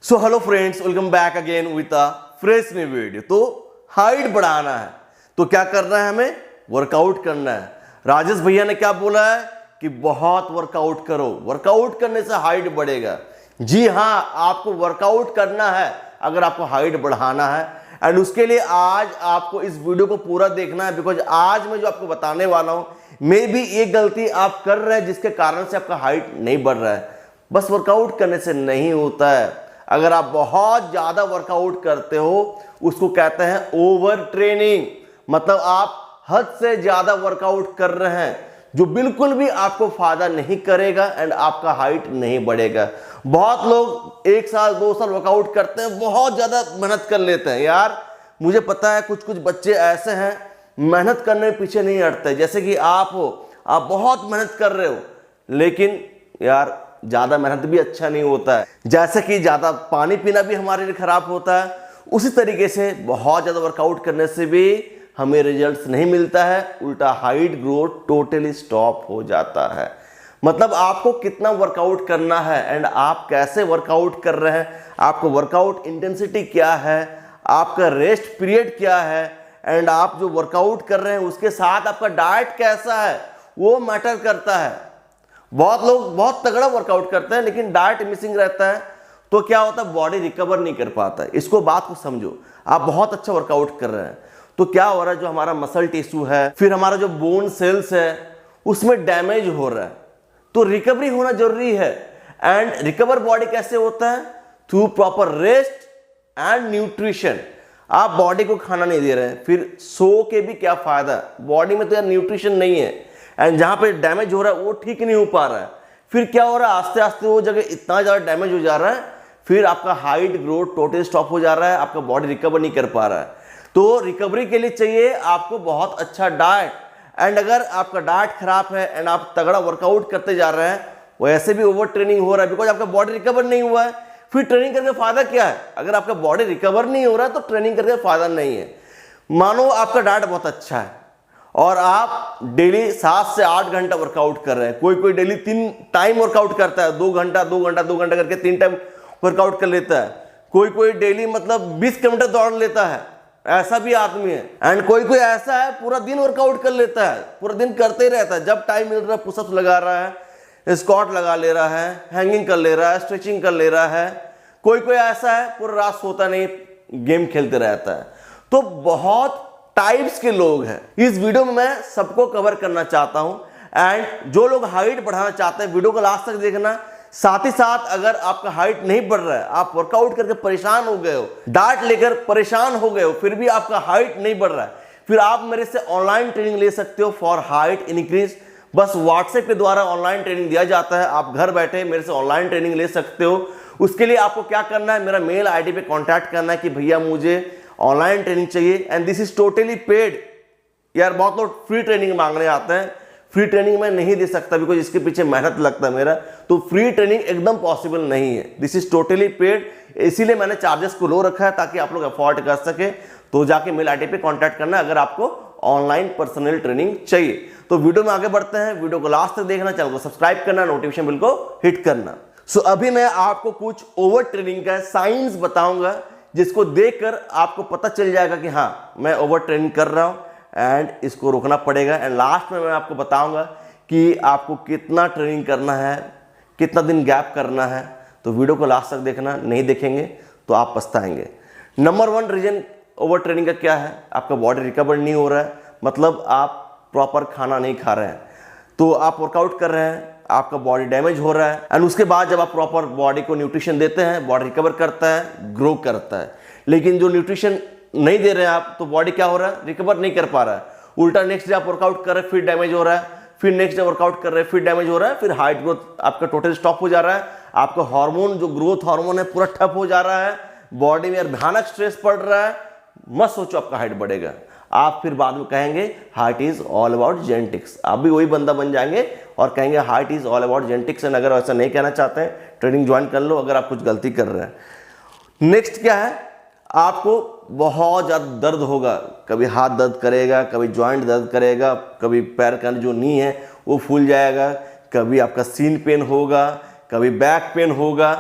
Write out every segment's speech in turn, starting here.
So hello friends, welcome back again with a fresh new video. तो height बढ़ाना है तो क्या करना है, हमें वर्कआउट करना है। राजेश भैया ने क्या बोला है कि बहुत वर्कआउट करो, वर्कआउट करने से हाइट बढ़ेगा। जी हाँ, आपको वर्कआउट करना है अगर आपको हाइट बढ़ाना है। एंड उसके लिए आज आपको इस वीडियो को पूरा देखना है, बिकॉज आज मैं जो आपको बताने वाला हूं मे बी एक गलती आप कर रहे हैं जिसके कारण से आपका हाइट नहीं बढ़ रहा है। बस वर्कआउट करने से नहीं होता है। अगर आप बहुत ज्यादा वर्कआउट करते हो उसको कहते हैं ओवर ट्रेनिंग, मतलब आप हद से ज्यादा वर्कआउट कर रहे हैं जो बिल्कुल भी आपको फायदा नहीं करेगा एंड आपका हाइट नहीं बढ़ेगा। बहुत लोग 1 साल 2 साल वर्कआउट करते हैं, बहुत ज्यादा मेहनत कर लेते हैं। यार मुझे पता है कुछ बच्चे ऐसे हैं मेहनत करने में पीछे नहीं हटते, जैसे कि आप हो, आप बहुत मेहनत कर रहे हो लेकिन यार ज्यादा मेहनत भी अच्छा नहीं होता है। जैसे कि ज्यादा पानी पीना भी हमारे लिए खराब होता है, उसी तरीके से बहुत ज्यादा वर्कआउट करने से भी हमें रिजल्ट्स नहीं मिलता है, उल्टा हाइट ग्रोथ टोटली स्टॉप हो जाता है। मतलब आपको कितना वर्कआउट करना है एंड आप कैसे वर्कआउट कर रहे हैं, आपको वर्कआउट इंटेंसिटी क्या है, आपका रेस्ट पीरियड क्या है एंड आप जो वर्कआउट कर रहे हैं उसके साथ आपका डाइट कैसा है वो मैटर करता है। बहुत लोग बहुत तगड़ा वर्कआउट करते हैं लेकिन डाइट मिसिंग रहता है तो क्या होता है, बॉडी रिकवर नहीं कर पाता है। इसको बात को समझो। आप बहुत अच्छा वर्कआउट कर रहे हैं तो क्या हो रहा है, जो हमारा मसल टिश्यू है, फिर हमारा जो बोन सेल्स है उसमें डैमेज हो रहा है, तो रिकवरी होना जरूरी है। एंड रिकवर बॉडी कैसे होता है, through proper rest and nutrition. आप बॉडी को खाना नहीं दे रहे हैं, फिर सो के भी क्या फायदा, बॉडी में तो यार न्यूट्रिशन नहीं है एंड जहां पे डैमेज हो रहा है वो ठीक नहीं हो पा रहा है। फिर क्या हो रहा है, आस्ते आस्ते वो जगह इतना ज्यादा डैमेज हो जा रहा है, फिर आपका हाइट ग्रोथ टोटल स्टॉप हो जा रहा है, आपका बॉडी रिकवर नहीं कर पा रहा है। तो रिकवरी के लिए चाहिए आपको बहुत अच्छा डाइट। एंड अगर आपका डाइट खराब है एंड आप तगड़ा वर्कआउट करते जा रहे हैं, वैसे भी ओवर ट्रेनिंग हो रहा है बिकॉज आपका बॉडी रिकवर नहीं हुआ है, फिर ट्रेनिंग करके फायदा क्या है। अगर आपका बॉडी रिकवर नहीं हो रहा है तो ट्रेनिंग करके फायदा नहीं है। मानो आपका डाइट बहुत अच्छा है और आप डेली 7 से 8 घंटा वर्कआउट कर रहे हैं, कोई डेली 3 टाइम वर्कआउट करता है, 2 घंटा 2 घंटा 2 घंटा करके 3 टाइम वर्कआउट कर लेता है, कोई डेली मतलब 20 किलोमीटर दौड़ लेता है, ऐसा भी आदमी है। एंड कोई ऐसा है पूरा दिन वर्कआउट कर लेता है, पूरा दिन करते ही रहता है, जब टाइम मिल रहा है पुशअप्स लगा रहा है, स्क्वाट लगा ले रहा है, हैंगिंग कर ले रहा है, स्ट्रेचिंग कर ले रहा है। कोई ऐसा है पूरा रात सोता नहीं, गेम खेलते रहता है। तो बहुत टाइप्स के लोग हैं। इस वीडियो में मैं सबको कवर करना चाहता हूं एंड जो लोग हाइट बढ़ाना चाहते हैं वीडियो को लास्ट तक देखना। साथ ही साथ अगर आपका हाइट नहीं बढ़ रहा है, आप वर्कआउट करके परेशान हो गए हो, डाइट लेकर परेशान हो गए हो, फिर भी आपका हाइट नहीं बढ़ रहा है, फिर आप मेरे से ऑनलाइन ट्रेनिंग ले सकते हो फॉर हाइट इंक्रीज। बस व्हाट्सएप के द्वारा ऑनलाइन ट्रेनिंग दिया जाता है, आप घर बैठे मेरे से ऑनलाइन ट्रेनिंग ले सकते हो। उसके लिए आपको क्या करना है, मेरा मेल आईडी पे कॉन्टैक्ट करना है कि भैया मुझे ऑनलाइन ट्रेनिंग चाहिए and this is totally paid. यार बहुत लोग फ्री ट्रेनिंग मांगने आते हैं, फ्री ट्रेनिंग मैं नहीं दे सकता बिकॉज इसके पीछे मेहनत लगता है मेरा, तो फ्री ट्रेनिंग एकदम पॉसिबल नहीं है। दिस इज टोटली पेड, इसीलिए मैंने चार्जेस को लो रखा है ताकि आप लोग अफोर्ड कर सके। तो जाके मेल आईडी पे कांटेक्ट करना अगर आपको ऑनलाइन पर्सनल ट्रेनिंग चाहिए। तो वीडियो में आगे बढ़ते हैं, वीडियो को लास्ट तक देखना, चैनल को सब्सक्राइब करना, नोटिफिकेशन बिल को हिट करना। सो अभी मैं आपको कुछ ओवर ट्रेनिंग का साइंस बताऊंगा जिसको देखकर आपको पता चल जाएगा कि हाँ मैं ओवर ट्रेनिंग कर रहा हूं एंड इसको रोकना पड़ेगा। एंड लास्ट में मैं आपको बताऊंगा कि आपको कितना ट्रेनिंग करना है, कितना दिन गैप करना है। तो वीडियो को लास्ट तक देखना, नहीं देखेंगे तो आप पछताएंगे। नंबर 1 रीजन ओवर ट्रेनिंग का क्या है, आपका बॉडी रिकवर नहीं हो रहा है, मतलब आप प्रॉपर खाना नहीं खा रहे हैं, तो आप वर्कआउट कर रहे हैं, आपका बॉडी डैमेज हो रहा है एंड उसके बाद जब आप प्रॉपर बॉडी को न्यूट्रिशन देते हैं, बॉडी रिकवर करता है, ग्रो करता है। लेकिन जो न्यूट्रिशन नहीं दे रहे हैं आप, तो बॉडी क्या हो रहा है, रिकवर नहीं कर पा रहा है। उल्टा नेक्स्ट डे आप वर्कआउट कर रहे हैं, फिर डैमेज हो रहा है, फिर नेक्स्ट डे वर्कआउट कर रहे हैं, फिर डैमेज हो रहा है, फिर हाइट ग्रोथ आपका टोटल स्टॉप हो जा रहा है, आपका हार्मोन जो ग्रोथ हार्मोन है पूरा ठप हो जा रहा है, बॉडी में भयानक स्ट्रेस पड़ रहा है। मत सोचो आपका हाइट बढ़ेगा, आप फिर बाद में कहेंगे height is all about genetics. आप भी वही बंदा बन जाएंगे और कहेंगे height is all about genetics. And अगर ऐसा नहीं कहना चाहते हैं, ट्रेनिंग ज्वाइन कर लो अगर आप कुछ गलती कर रहे हैं। नेक्स्ट क्या है, आपको बहुत ज़्यादा दर्द होगा, कभी हाथ दर्द करेगा, कभी जॉइंट दर्द करेगा, कभी पैर का जो नी है वो फूल जाएगा, कभी आपका सीन पेन होगा, कभी बैक पेन होगा,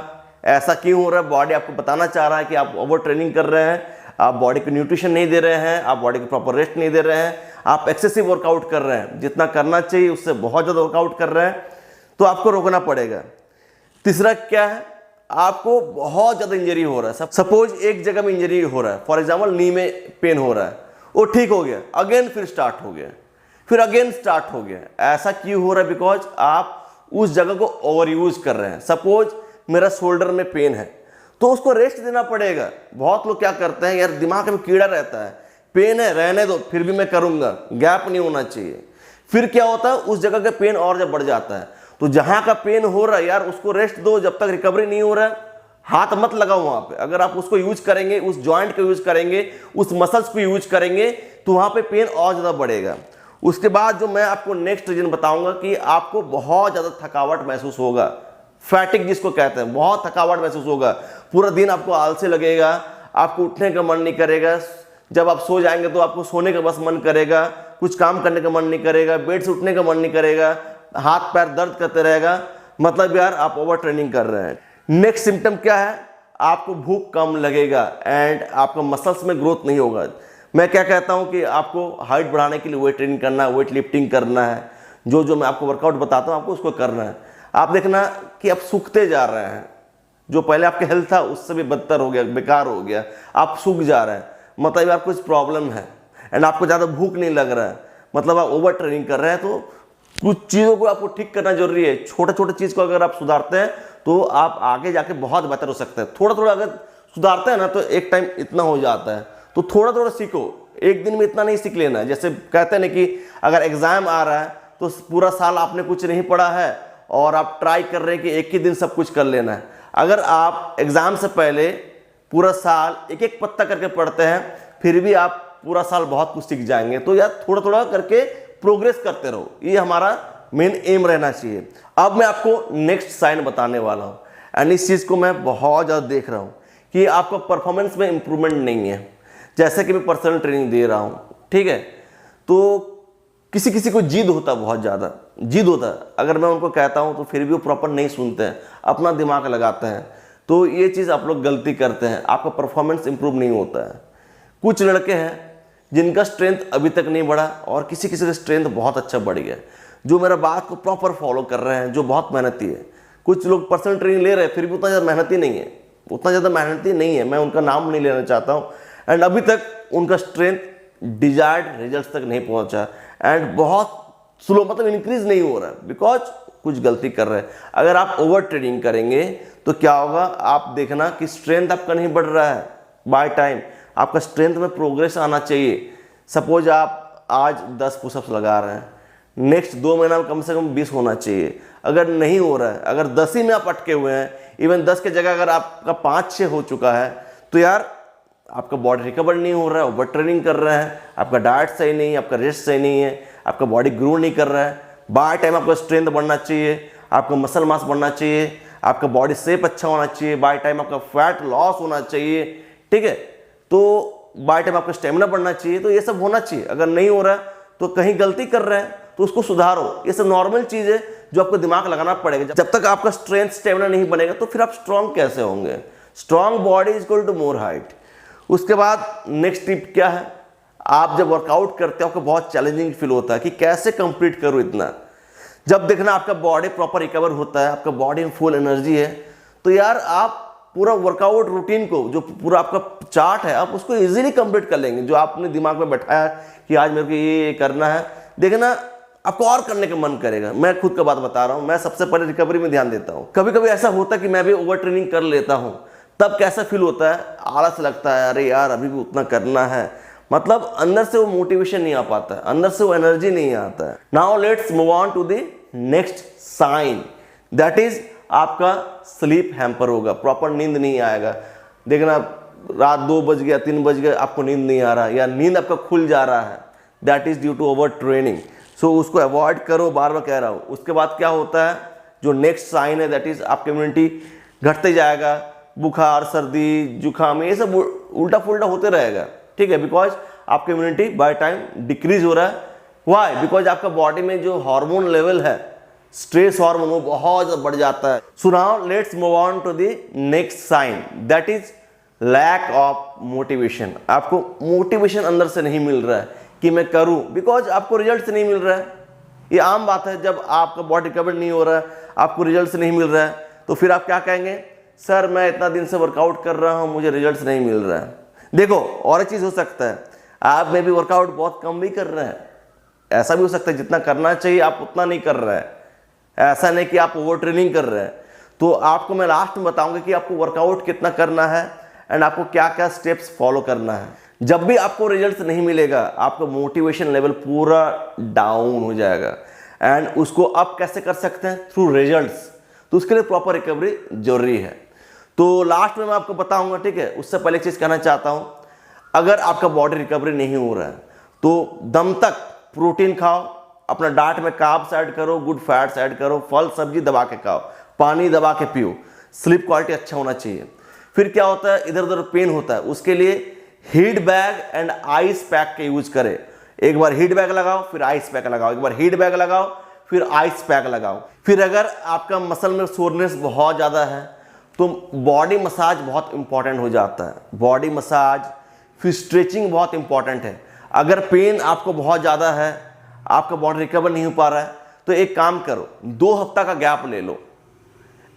ऐसा क्यों हो रहा है? बॉडी आपको बताना चाह रहा है कि आप ओवर ट्रेनिंग कर रहे हैं, आप बॉडी को न्यूट्रिशन नहीं दे रहे हैं, आप बॉडी को प्रॉपर रेस्ट नहीं दे रहे हैं, आप एक्सेसिव वर्कआउट कर रहे हैं, जितना करना चाहिए उससे बहुत ज़्यादा वर्कआउट कर रहे हैं, तो आपको रोकना पड़ेगा। तीसरा क्या है? आपको बहुत ज़्यादा इंजरी हो रहा है। सपोज एक जगह में इंजरी हो रहा है, फॉर एग्जाम्पल नी में पेन हो रहा है, वो ठीक हो गया, अगेन फिर स्टार्ट हो गया, फिर अगेन स्टार्ट हो गया। ऐसा क्यों हो रहा है? बिकॉज आप उस जगह को ओवर यूज कर रहे हैं। सपोज मेरा शोल्डर में पेन है तो उसको रेस्ट देना पड़ेगा। बहुत लोग क्या करते हैं, यार दिमाग में कीड़ा रहता है, पेन है रहने दो फिर भी मैं करूंगा, गैप नहीं होना चाहिए। फिर क्या होता है, उस जगह का पेन और जब बढ़ जाता है। तो जहां का पेन हो रहा है यार उसको रेस्ट दो, जब तक रिकवरी नहीं हो रहा है हाथ मत लगाओ वहां पे। अगर आप उसको यूज करेंगे, उस जॉइंट को यूज करेंगे, उस मसल्स को यूज करेंगे, तो वहां पे पेन और ज्यादा बढ़ेगा। उसके बाद जो मैं आपको नेक्स्ट रीजन बताऊंगा कि आपको बहुत ज्यादा थकावट महसूस होगा, फैटिक जिसको कहते हैं, बहुत थकावट महसूस होगा। पूरा दिन आपको आलसी लगेगा, आपको उठने का मन नहीं करेगा, जब आप सो जाएंगे तो आपको सोने का बस मन करेगा, कुछ काम करने का मन नहीं करेगा, बेड से उठने का मन नहीं करेगा, हाथ पैर दर्द करते रहेगा। मतलब यार आप ओवर ट्रेनिंग कर रहे हैं। नेक्स्ट सिम्टम क्या है? आपको भूख कम लगेगा एंड आपका मसल्स में ग्रोथ नहीं होगा। मैं क्या कहता हूं कि आपको हाइट बढ़ाने के लिए वेट ट्रेनिंग करना है, वेट लिफ्टिंग करना है, जो मैं आपको वर्कआउट बताता हूं आपको उसको करना है। आप देखना कि आप सूखते जा रहे हैं, जो पहले आपके हेल्थ था उससे भी बदतर हो गया, बेकार हो गया, आप सूख जा रहे हैं, मतलब यार कुछ प्रॉब्लम है। एंड आपको ज़्यादा भूख नहीं लग रहा है, मतलब आप ओवर ट्रेनिंग कर रहे हैं। तो कुछ चीज़ों को आपको ठीक करना जरूरी है। छोटे छोटे चीज़ को अगर आप सुधारते हैं तो आप आगे जाके बहुत बेहतर हो सकते हैं। थोड़ा थोड़ा अगर सुधारते हैं ना तो एक टाइम इतना हो जाता है। तो थोड़ा थोड़ा सीखो, एक दिन में इतना नहीं सीख लेना है। जैसे कहते हैं ना कि अगर एग्जाम आ रहा है तो पूरा साल आपने कुछ नहीं पढ़ा है और आप ट्राई कर रहे हैं कि एक ही दिन सब कुछ कर लेना है। अगर आप एग्जाम से पहले पूरा साल एक एक पत्ता करके पढ़ते हैं फिर भी आप पूरा साल बहुत कुछ सीख जाएंगे। तो यार थोड़ा थोड़ा करके प्रोग्रेस करते रहो, ये हमारा मेन एम रहना चाहिए। अब मैं आपको नेक्स्ट साइन बताने वाला हूँ एंड इस चीज़ को मैं बहुत ज़्यादा देख रहा हूँ कि आपका परफॉर्मेंस में इंप्रूवमेंट नहीं है। जैसे कि मैं पर्सनल ट्रेनिंग दे रहा हूँ, ठीक है, तो किसी किसी को जिद होता है, बहुत ज़्यादा जिद होता है। अगर मैं उनको कहता हूँ तो फिर भी वो प्रॉपर नहीं सुनते हैं, अपना दिमाग लगाते हैं। तो ये चीज़ आप लोग गलती करते हैं, आपका परफॉर्मेंस इंप्रूव नहीं होता है। कुछ लड़के हैं जिनका स्ट्रेंथ अभी तक नहीं बढ़ा और किसी किसी का स्ट्रेंथ बहुत अच्छा बढ़ गया, जो मेरा बात को प्रॉपर फॉलो कर रहे हैं, जो बहुत मेहनती है। कुछ लोग पर्सनल ट्रेनिंग ले रहे हैं फिर भी उतना ज़्यादा मेहनती नहीं है, उतना ज़्यादा मेहनती नहीं है, मैं उनका नाम नहीं लेना चाहता हूँ। एंड अभी तक उनका स्ट्रेंथ डिजायर्ड रिजल्ट तक नहीं पहुँचा एंड बहुत स्लो, मतलब इंक्रीज नहीं हो रहा है, बिकॉज कुछ गलती कर रहे हैं। अगर आप ओवर ट्रेनिंग करेंगे तो क्या होगा, आप देखना कि स्ट्रेंथ आपका नहीं बढ़ रहा है बाय टाइम। आपका स्ट्रेंथ में प्रोग्रेस आना चाहिए। सपोज आप आज 10 पुशअप्स लगा रहे हैं, नेक्स्ट 2 महीना में कम से कम 20 होना चाहिए। अगर नहीं हो रहा है, अगर 10 ही में आप अटके हुए हैं, इवन 10 के जगह अगर आपका 5-6 हो चुका है, तो यार आपका बॉडी रिकवर नहीं हो रहा है, ओवर ट्रेनिंग कर रहे हैं, आपका डाइट सही नहीं है, आपका रेस्ट सही नहीं है, आपका बॉडी ग्रो नहीं कर रहा है। बाय टाइम आपका स्ट्रेंथ बढ़ना चाहिए, आपका मसल मास बढ़ना चाहिए, आपका बॉडी शेप अच्छा होना चाहिए, बाय टाइम आपका फैट लॉस होना चाहिए, ठीक है, तो बाय टाइम आपका स्टेमिना बढ़ना चाहिए। तो ये सब होना चाहिए। अगर नहीं हो रहा है तो कहीं गलती कर रहे हैं तो उसको सुधारो। ये सब नॉर्मल चीज़ है जो आपको दिमाग लगाना पड़ेगा। जब तक आपका स्ट्रेंथ स्टेमिना नहीं बनेगा तो फिर आप स्ट्रांग कैसे होंगे? Strong body is equal to more height. उसके बाद नेक्स्ट टिप क्या है, आप जब वर्कआउट करते हो आपको बहुत चैलेंजिंग फील होता है कि कैसे कंप्लीट करूँ इतना। जब देखना आपका बॉडी प्रॉपर रिकवर होता है, आपका बॉडी में फुल एनर्जी है, तो यार आप पूरा वर्कआउट रूटीन को, जो पूरा आपका चार्ट है, आप उसको इजीली कंप्लीट कर लेंगे। जो आपने दिमाग में बैठाया कि आज मेरे को ये करना है, देखना आपको और करने का मन करेगा। मैं खुद का बात बता रहा हूँ, मैं सबसे पहले रिकवरी में ध्यान देता हूँ। कभी कभी ऐसा होता है कि मैं भी ओवर ट्रेनिंग कर लेता हूँ, तब कैसा फील होता है, आलस लगता है, अरे यार अभी भी उतना करना है, मतलब अंदर से वो मोटिवेशन नहीं आ पाता है, अंदर से वो एनर्जी नहीं आता है। Now let's move on to the next sign, that is आपका स्लीप हैम्पर होगा, प्रॉपर नींद नहीं आएगा। देखना रात 2 बज गया, 3 बज गया, आपको नींद नहीं आ रहा या नींद आपका खुल जा रहा है, that is due to over training. So उसको अवॉइड करो, बार बार कह रहा हूँ। उसके बाद क्या होता है, जो नेक्स्ट साइन है दैट इज आपकी इम्यूनिटी घटते जाएगा, बुखार, सर्दी, जुकाम, ये सब उल्टा पुल्टा होते रहेगा, ठीक है, बिकॉज आपकी इम्यूनिटी बाय टाइम डिक्रीज हो रहा है। वाई? बिकॉज आपका बॉडी में जो हार्मोन लेवल है स्ट्रेस हार्मोन वो बहुत ज़्यादा बढ़ जाता है। So now let's move on to the next sign, that is lack of motivation. आपको मोटिवेशन अंदर से नहीं मिल रहा है कि मैं करूं, बिकॉज आपको रिजल्ट नहीं मिल रहा है। ये आम बात है, जब आपका बॉडी रिकवर नहीं हो रहा है, आपको रिजल्ट नहीं मिल रहा है, तो फिर आप क्या कहेंगे, सर मैं इतना दिन से वर्कआउट कर रहा हूं, मुझे रिजल्ट नहीं मिल रहा है। देखो और एक चीज़ हो सकता है, आप में भी वर्कआउट बहुत कम भी कर रहे हैं, ऐसा भी हो सकता है जितना करना चाहिए आप उतना नहीं कर रहे हैं, ऐसा नहीं कि आप ओवर ट्रेनिंग कर रहे हैं। तो आपको मैं लास्ट में बताऊंगा कि आपको वर्कआउट कितना करना है एंड आपको क्या क्या स्टेप्स फॉलो करना है। जब भी आपको रिजल्ट नहीं मिलेगा, आपका मोटिवेशन लेवल पूरा डाउन हो जाएगा एंड उसको आप कैसे कर सकते हैं, थ्रू रिजल्ट्स। तो उसके लिए प्रॉपर रिकवरी जरूरी है। तो लास्ट में मैं आपको बताऊंगा, ठीक है। उससे पहले एक चीज़ कहना चाहता हूं, अगर आपका बॉडी रिकवरी नहीं हो रहा है तो दम तक प्रोटीन खाओ, अपना डाइट में कार्ब्स ऐड करो, गुड फैट्स ऐड करो, फल सब्जी दबा के खाओ, पानी दबा के पियो, स्लीप क्वालिटी अच्छा होना चाहिए। फिर क्या होता है, इधर उधर पेन होता है, उसके लिए heat bag and ice pack के यूज करें। एक बार हीट बैग लगाओ, फिर आइस पैक लगाओ, एक बार हीट बैग लगाओ, फिर आइस पैक लगाओ। फिर अगर आपका मसल में सोरनेस बहुत ज़्यादा है तो बॉडी मसाज बहुत इंपॉर्टेंट हो जाता है। बॉडी मसाज, फिर स्ट्रेचिंग बहुत इंपॉर्टेंट है। अगर पेन आपको बहुत ज़्यादा है, आपका बॉडी रिकवर नहीं हो पा रहा है, तो एक काम करो, 2 हफ्ता का गैप ले लो।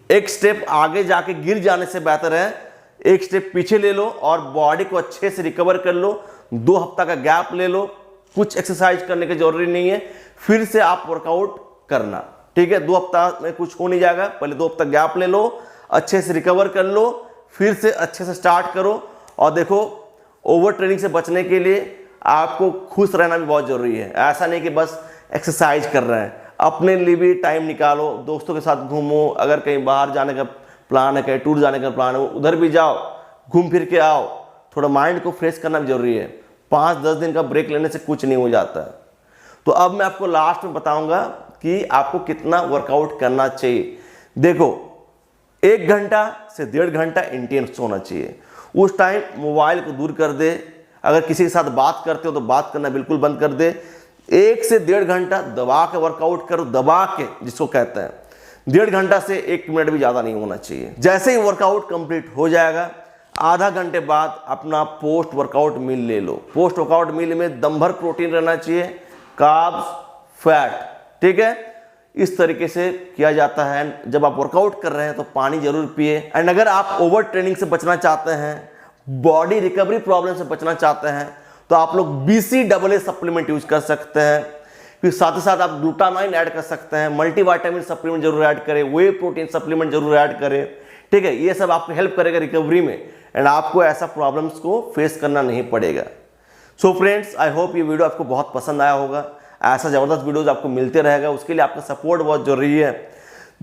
एक स्टेप आगे जाके गिर जाने से बेहतर है एक स्टेप पीछे ले लो और बॉडी को अच्छे से रिकवर कर लो। 2 हफ्ता का गैप ले लो, कुछ एक्सरसाइज करने की जरूरी नहीं है, फिर से आप वर्कआउट करना, ठीक है। 2 हफ्ता में कुछ हो नहीं जाएगा, पहले 2 हफ्ता गैप ले लो, अच्छे से रिकवर कर लो, फिर से अच्छे से स्टार्ट करो। और देखो, ओवर ट्रेनिंग से बचने के लिए आपको खुश रहना भी बहुत जरूरी है। ऐसा नहीं कि बस एक्सरसाइज कर रहे हैं, अपने लिए भी टाइम निकालो, दोस्तों के साथ घूमो, अगर कहीं बाहर जाने का प्लान है, कहीं टूर जाने का प्लान है, उधर भी जाओ, घूम फिर के आओ। थोड़ा माइंड को फ्रेश करना भी जरूरी है। 5-10 दिन का ब्रेक लेने से कुछ नहीं हो जाता है। तो अब मैं आपको लास्ट में बताऊंगा कि आपको कितना वर्कआउट करना चाहिए। देखो, 1 घंटा से 1.5 घंटा इंटेंस होना चाहिए। उस टाइम मोबाइल को दूर कर दे, अगर किसी के साथ बात करते हो तो बात करना बिल्कुल बंद कर दे। 1 से 1.5 घंटा दबा के वर्कआउट करो, दबा के जिसको कहते हैं। 1.5 घंटा से 1 मिनट भी ज़्यादा नहीं होना चाहिए। जैसे ही वर्कआउट कंप्लीट हो जाएगा, आधा घंटे बाद अपना पोस्ट वर्कआउट मील ले लो। पोस्ट वर्कआउट मील में दम भर प्रोटीन रहना चाहिए, कार्ब्स, फैट, ठीक है। इस तरीके से किया जाता है। जब आप वर्कआउट कर रहे हैं तो पानी जरूर पिए। एंड अगर आप ओवर ट्रेनिंग से बचना चाहते हैं, बॉडी रिकवरी प्रॉब्लम से बचना चाहते हैं, तो आप लोग BCAA सप्लीमेंट यूज कर सकते हैं। फिर साथ ही साथ आप ग्लूटामाइन ऐड कर सकते हैं, मल्टीविटामिन सप्लीमेंट जरूर ऐड करें, वे प्रोटीन सप्लीमेंट जरूर ऐड करें, ठीक है। ये सब आपको हेल्प करेगा रिकवरी में एंड आपको ऐसा प्रॉब्लम्स को फेस करना नहीं पड़ेगा। सो फ्रेंड्स, आई होप ये वीडियो आपको बहुत पसंद आया होगा। ऐसा ज़बरदस्त वीडियोज आपको मिलते रहेगा, उसके लिए आपका सपोर्ट बहुत जरूरी है।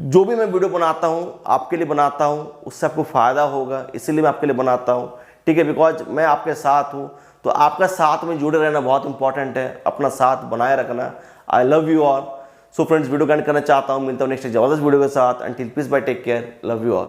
जो भी मैं वीडियो बनाता हूँ आपके लिए बनाता हूँ, उससे आपको फ़ायदा होगा, इसीलिए मैं आपके लिए बनाता हूँ, ठीक है। बिकॉज मैं आपके साथ हूँ, तो आपका साथ में जुड़े रहना बहुत इंपॉर्टेंट है। अपना साथ बनाए रखना। I love you all. So friends, video को एंड करना चाहता हूँ। मिलता हूँ नेक्स्ट जबरदस्त वीडियो के साथ। Until peace, bye, take care, love you all.